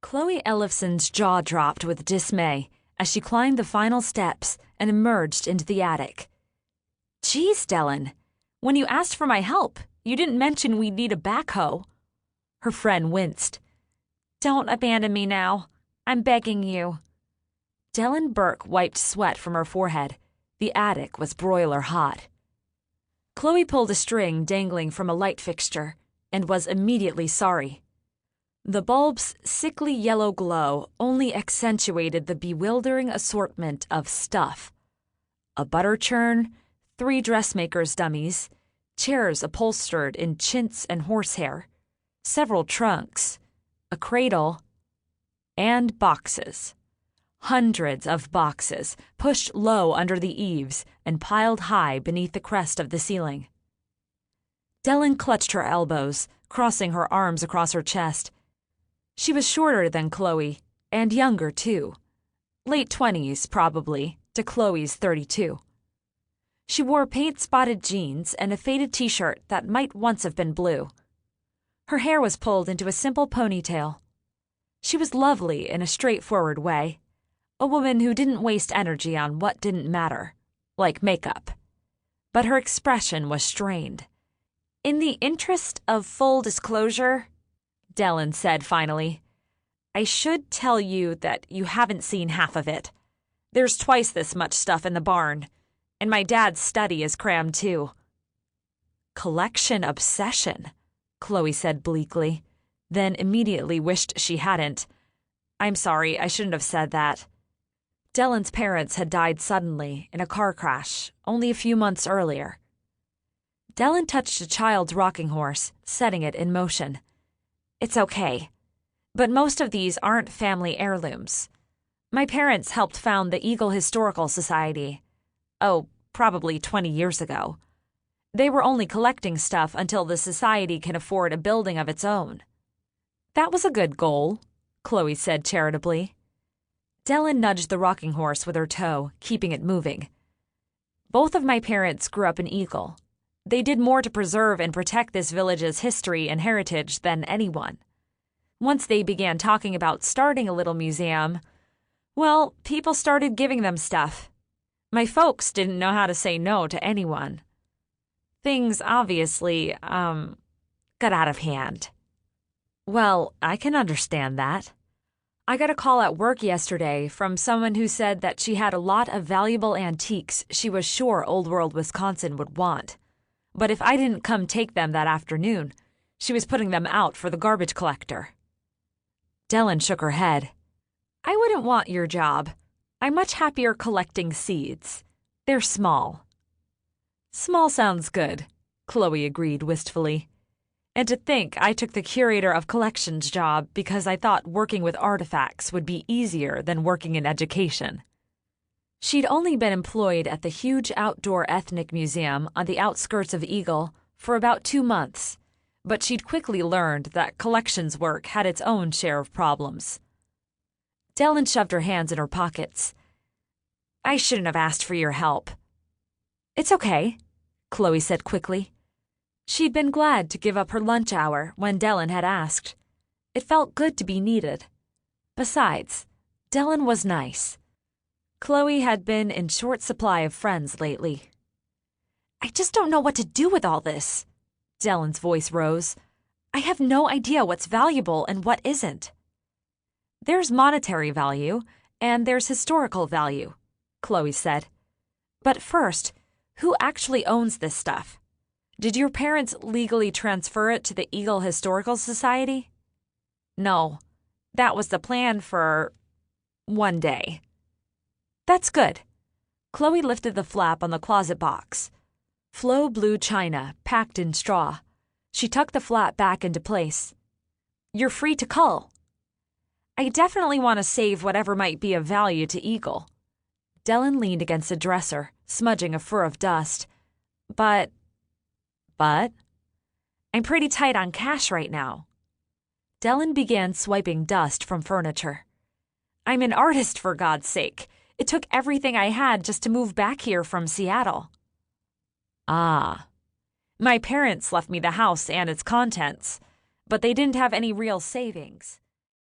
Chloe Ellefson's jaw dropped with dismay as she climbed the final steps and emerged into the attic. "Geez, Dellyn, when you asked for my help, you didn't mention we'd need a backhoe." Her friend winced. "Don't abandon me now. I'm begging you." Dellyn Burke wiped sweat from her forehead. The attic was broiler hot. Chloe pulled a string dangling from a light fixture and was immediately sorry. The bulb's sickly yellow glow only accentuated the bewildering assortment of stuff. A butter churn, 3 dressmaker's dummies, chairs upholstered in chintz and horsehair, several trunks, a cradle, and boxes. Hundreds of boxes, pushed low under the eaves and piled high beneath the crest of the ceiling. Dellyn clutched her elbows, crossing her arms across her chest. She was shorter than Chloe, and younger, too. Late 20s, probably, to Chloe's 32. She wore paint-spotted jeans and a faded t-shirt that might once have been blue. Her hair was pulled into a simple ponytail. She was lovely in a straightforward way, a woman who didn't waste energy on what didn't matter, like makeup. But her expression was strained. "In the interest of full disclosure," Dellyn said finally, "I should tell you that you haven't seen half of it. There's twice this much stuff in the barn, and my dad's study is crammed too." "Collection obsession," Chloe said bleakly, then immediately wished she hadn't. "I'm sorry, I shouldn't have said that." Dellyn's parents had died suddenly in a car crash only a few months earlier. Dellyn touched a child's rocking horse, setting it in motion. "It's okay. But most of these aren't family heirlooms. My parents helped found the Eagle Historical Society. Oh, probably 20 years ago. They were only collecting stuff until the society can afford a building of its own." "That was a good goal," Chloe said charitably. Dellyn nudged the rocking horse with her toe, keeping it moving. "Both of my parents grew up in Eagle. They did more to preserve and protect this village's history and heritage than anyone. Once they began talking about starting a little museum, well, people started giving them stuff. My folks didn't know how to say no to anyone. Things obviously, got out of hand." "Well, I can understand that. I got a call at work yesterday from someone who said that she had a lot of valuable antiques she was sure Old World Wisconsin would want. But if I didn't come take them that afternoon, she was putting them out for the garbage collector." Dellyn shook her head. "I wouldn't want your job. I'm much happier collecting seeds. They're small." "Small sounds good," Chloe agreed wistfully. "And to think I took the curator of collections job because I thought working with artifacts would be easier than working in education." She'd only been employed at the huge outdoor ethnic museum on the outskirts of Eagle for about 2 months, but she'd quickly learned that collections work had its own share of problems. Dellyn shoved her hands in her pockets. "I shouldn't have asked for your help." "It's okay," Chloe said quickly. She'd been glad to give up her lunch hour when Dellyn had asked. It felt good to be needed. Besides, Dellyn was nice. Chloe had been in short supply of friends lately. "I just don't know what to do with all this." Dellyn's voice rose. "I have no idea what's valuable and what isn't." "There's monetary value, and there's historical value," Chloe said. "But first, who actually owns this stuff? Did your parents legally transfer it to the Eagle Historical Society?" "No. That was the plan for one day." "That's good." Chloe lifted the flap on the closet box. Flow blue china, packed in straw. She tucked the flap back into place. "You're free to cull." "I definitely want to save whatever might be of value to Eagle." Dellyn leaned against a dresser, smudging a fur of dust. But? "I'm pretty tight on cash right now." Dellyn began swiping dust from furniture. "I'm an artist, for God's sake. It took everything I had just to move back here from Seattle." "Ah." "My parents left me the house and its contents, but they didn't have any real savings."